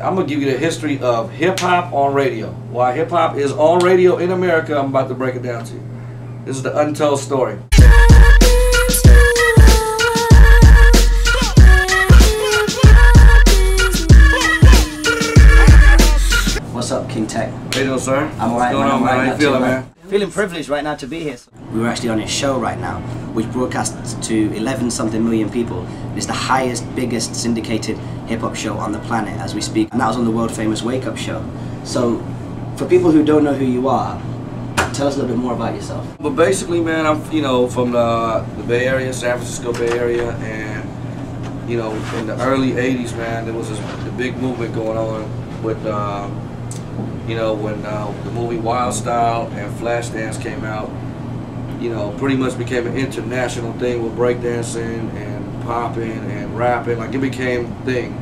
I'm going to give you the history of hip-hop on radio. Why hip-hop is on radio in America, I'm about to break it down to you. This is the untold story. What's up, King Tech? How you doing, sir? I'm alright, man. I'm alright. How you feeling, man? Feeling privileged right now to be here. We were actually on his show right now, which broadcasts to 11-something million people. It's the highest, biggest syndicated hip-hop show on the planet as we speak. And that was on the world-famous Wake Up Show. So, for people who don't know who you are, tell us a little bit more about yourself. But basically, man, I'm from the Bay Area, San Francisco Bay Area, and in the early '80s, man, there was the big movement going on with when the movie Wild Style and Flashdance came out. Pretty much became an international thing with breakdancing and popping and rapping. Like, it became a thing.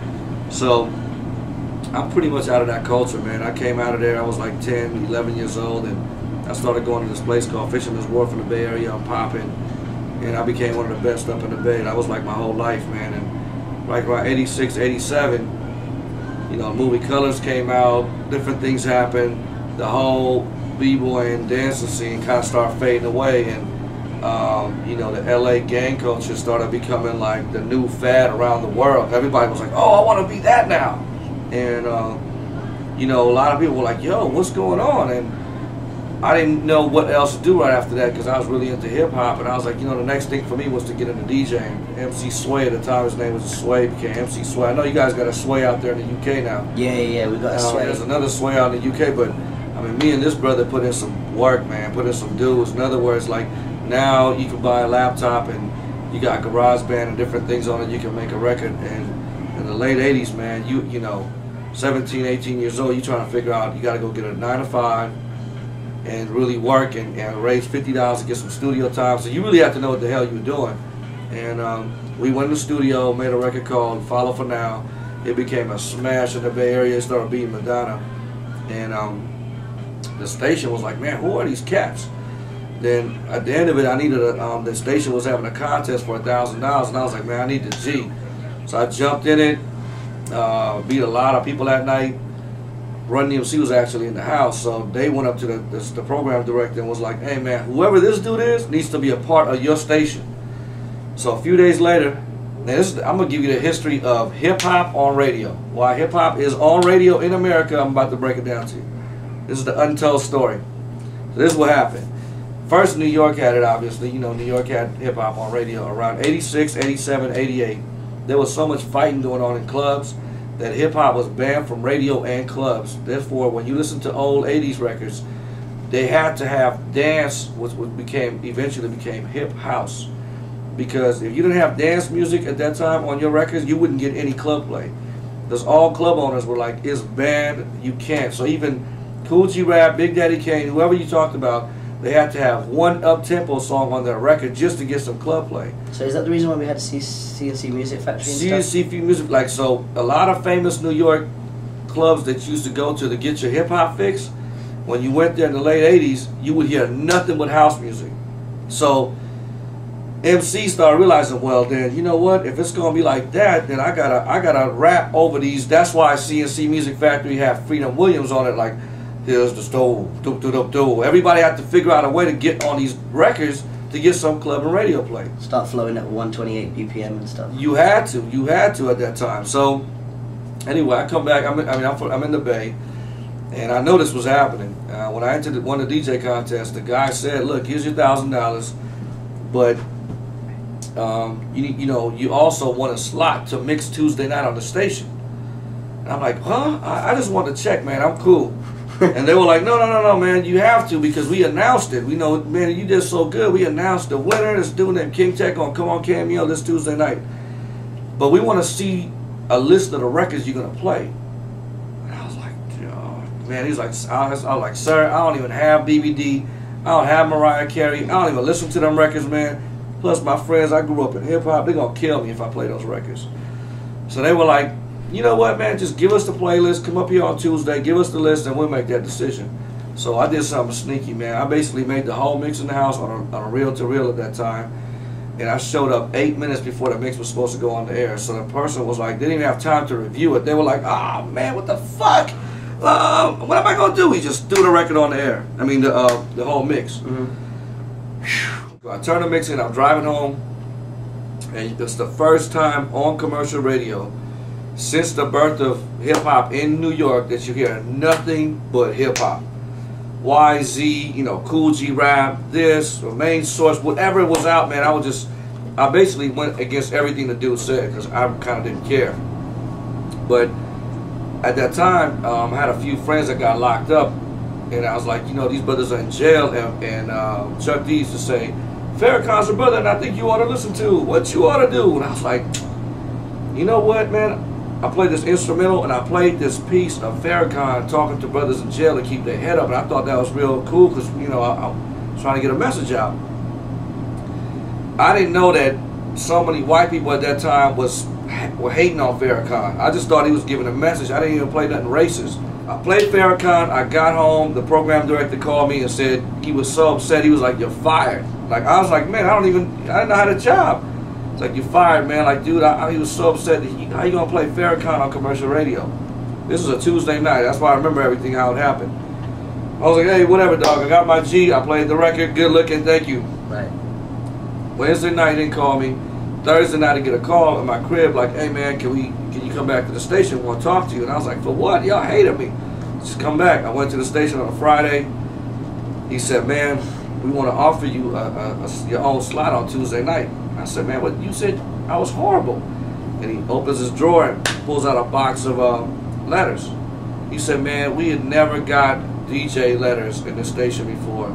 So I'm pretty much out of that culture, man. I came out of there, I was like 10, 11 years old, and I started going to this place called Fisherman's Wharf in the Bay Area. I'm popping, and I became one of the best up in the Bay. That was like my whole life, man. And like around 86, 87, the movie Colors came out, different things happened, the whole b-boy and dancing scene kind of started fading away, and the LA gang culture started becoming like the new fad around the world. Everybody was like, oh, I want to be that now. And a lot of people were like, yo, what's going on? And I didn't know what else to do right after that, because I was really into hip-hop, and I was like, the next thing for me was to get into DJing. MC Sway at the time, his name was Sway, became MC Sway. I know you guys got a Sway out there in the UK now. Yeah, we got a Sway. There's another Sway out in the UK, but I mean, me and this brother put in some work, man, put in some dudes. In other words, like, now you can buy a laptop and you got GarageBand and different things on it, you can make a record. And in the late 80s, man, you 17, 18 years old, you trying to figure out, you got to go get a 9 to 5 and really work and raise $50 to get some studio time. So you really have to know what the hell you're doing. And we went to the studio, made a record called Follow For Now. It became a smash in the Bay Area. It started beating Madonna. And the station was like, man, who are these cats? Then at the end of it, I needed the station was having a contest for $1,000, and I was like, man, I need the G. So I jumped in it, beat a lot of people that night. Run DMC was actually in the house, so they went up to the program director and was like, hey man, whoever this dude is needs to be a part of your station. So a few days later, I'm going to give you the history of hip-hop on radio. Why hip-hop is on radio in America, I'm about to break it down to you. This is the untold story. So this is what happened. First, New York had it, obviously. New York had hip-hop on radio around 86, 87, 88. There was so much fighting going on in clubs that hip-hop was banned from radio and clubs. Therefore, when you listen to old 80s records, they had to have dance, which eventually became hip house. Because if you didn't have dance music at that time on your records, you wouldn't get any club play. Because all club owners were like, it's banned, you can't. So even Kool G Rap, Big Daddy Kane, whoever you talked about, they had to have one up-tempo song on their record just to get some club play. So is that the reason why we had CNC Music Factory and stuff? CNC Music, like, so a lot of famous New York clubs that you used to go to get your hip-hop fix, when you went there in the late 80s, you would hear nothing but house music. So MC started realizing, well then, you know what, if it's gonna be like that, then I gotta rap over these. That's why CNC Music Factory have Freedom Williams on it, like, here's the stove, doop doop doop doop. Everybody had to figure out a way to get on these records to get some club and radio play. Start flowing at 128 BPM and stuff. You had to at that time. So anyway, I come back, I'm in the Bay, and I know this was happening. When I entered one of the DJ contests, the guy said, look, here's your $1,000, but you also want a slot to mix Tuesday night on the station. And I'm like, huh? I just want to check, man, I'm cool. And they were like, no, man, you have to, because we announced it. We know, man, you did so good. We announced the winner. This dude named King Tech gonna come on Cameo this Tuesday night. But we want to see a list of the records you're gonna play. And I was like, oh, man, he's like, I was like, sir, I don't even have BBD. I don't have Mariah Carey. I don't even listen to them records, man. Plus my friends, I grew up in hip hop. They're gonna kill me if I play those records. So they were like, you know what, man, just give us the playlist, come up here on Tuesday, give us the list, and we'll make that decision. So I did something sneaky, man. I basically made the whole mix in the house on a reel-to-reel at that time. and I showed up 8 minutes before the mix was supposed to go on the air. So the person was like, they didn't even have time to review it. They were like, oh man, what the fuck? What am I gonna do? He just threw the record on the air. I mean, the whole mix. I turned the mix in, I'm driving home, and it's the first time on commercial radio since the birth of hip-hop in New York that you hear nothing but hip-hop. YZ, you know, Cool G Rap, this, or Main Source, whatever it was out, man, I basically went against everything the dude said because I kind of didn't care. But at that time, I had a few friends that got locked up, and I was like, you know, these brothers are in jail, and Chuck D used to say, Farrakhan's a brother, and I think you ought to listen to what you ought to do. And I was like, you know what, man? I played this instrumental, and I played this piece of Farrakhan talking to brothers in jail to keep their head up, and I thought that was real cool because, you know, I was trying to get a message out. I didn't know that so many white people at that time were hating on Farrakhan. I just thought he was giving a message. I didn't even play nothing racist. I played Farrakhan, I got home, the program director called me and said he was so upset, he was like, you're fired. Like, I was like, man, I didn't know how to job. It's like, you're fired, man. Like, dude, he was so upset. How you gonna play Farrakhan on commercial radio? This was a Tuesday night. That's why I remember everything, how it happened. I was like, hey, whatever, dog. I got my G. I played the record. Good looking. Thank you. Right. Wednesday night, he didn't call me. Thursday night, I get a call in my crib like, hey, man, can you come back to the station? I want to talk to you. And I was like, for what? Y'all hated me. Just come back. I went to the station on a Friday. He said, man, we want to offer you your own slot on Tuesday night. I said, man, what? You said I was horrible. And he opens his drawer and pulls out a box of letters. He said, man, we had never got DJ letters in this station before.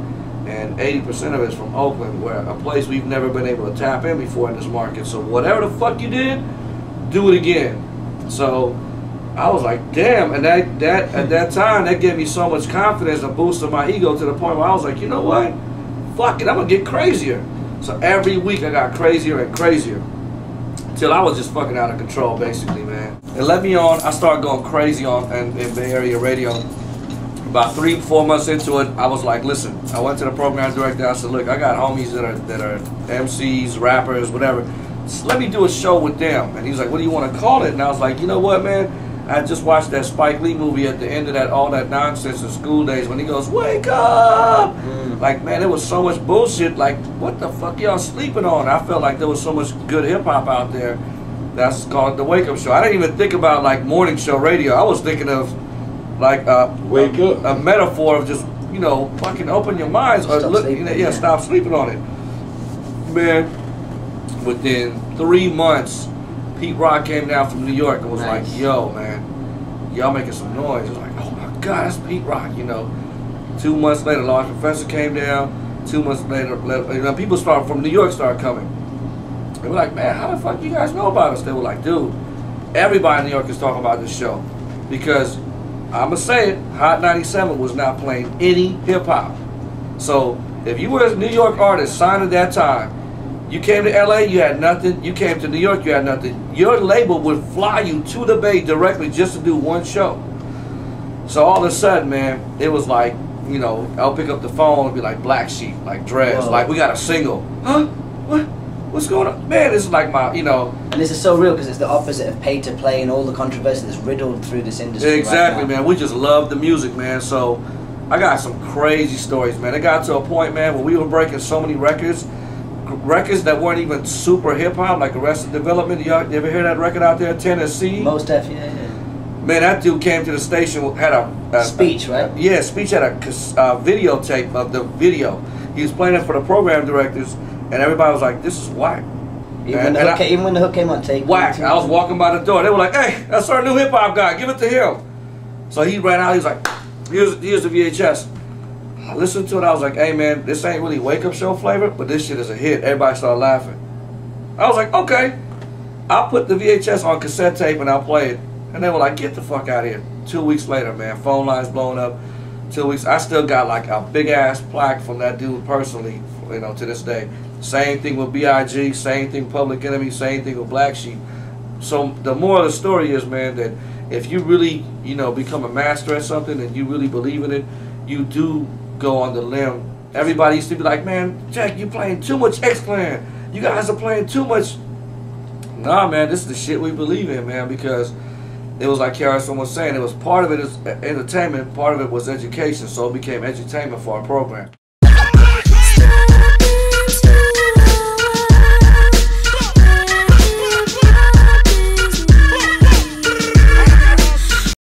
And 80% of it's from Oakland, where a place we've never been able to tap in before in this market. So whatever the fuck you did, do it again. So I was like, damn. And that at that time, that gave me so much confidence and boosted my ego to the point where I was like, you know what? Fuck it, I'm gonna get crazier. So every week I got crazier and crazier till I was just fucking out of control, basically, man. It led me on. I started going crazy in Bay Area radio. About 3-4 months into it, I was like, listen. I went to the program director. I said, look, I got homies that are MCs, rappers, whatever. Just let me do a show with them. And he's like, what do you want to call it? And I was like, you know what, man? I just watched that Spike Lee movie at the end of that all that nonsense in School Days when he goes, wake up! Like, man, there was so much bullshit. Like, what the fuck y'all sleeping on? I felt like there was so much good hip-hop out there. That's called the Wake Up Show. I didn't even think about, like, morning show radio. I was thinking of, like, wake up. A metaphor of just, you know, fucking open your minds. Or Stop look, sleeping, yeah, stop sleeping on it. Man, within 3 months, Pete Rock came down from New York and was like, yo, man, y'all making some noise. It was like, oh my God, that's Pete Rock, you know. 2 months later, Large Professor came down. 2 months later, you know, people from New York started coming. They were like, man, how the fuck you guys know about us? They were like, dude, everybody in New York is talking about this show. Because, I'm going to say it, Hot 97 was not playing any hip-hop. So, if you were a New York artist signed at that time, you came to LA, you had nothing. You came to New York, you had nothing. Your label would fly you to the Bay directly just to do one show. So all of a sudden, man, it was like, you know, I'll pick up the phone and be like, Black Sheep, like Dreads, like we got a single. Huh? What? What's going on? Man, this is like my, you know. And this is so real because it's the opposite of pay to play and all the controversy that's riddled through this industry. Exactly, right now. man. We just love the music, man. So I got some crazy stories, man. It got to a point, man, where we were breaking so many records that weren't even super hip hop, like Arrested Development. You ever hear that record out there, Tennessee? Most definitely, yeah. Man, that dude came to the station, had a Speech, right? Yeah, Speech had a videotape of the video. He was playing it for the program directors, and everybody was like, "This is whack." Even when the hook came on tape. Whack. I was walking by the door. They were like, "Hey, that's our new hip hop guy. Give it to him." So he ran out. He was like, "Here's the VHS." I listened to it. I was like, "Hey, man, this ain't really Wake Up Show flavor, but this shit is a hit." Everybody started laughing. I was like, "Okay." I'll put the VHS on cassette tape and I'll play it. And they were like, "Get the fuck out of here." 2 weeks later, man, phone lines blowing up. 2 weeks. I still got like a big ass plaque from that dude personally, you know, to this day. Same thing with B.I.G., same thing Public Enemy, same thing with Black Sheep. So the moral of the story is, man, that if you really, you know, become a master at something and you really believe in it, you do go on the limb. Everybody used to be like, "Man, Jack, you playing too much X-Clan. you guys are playing too much. Nah, man, this is the shit we believe in, man, because it was like Harrison was saying, it was part of it is entertainment, part of it was education, so it became edutainment for our program.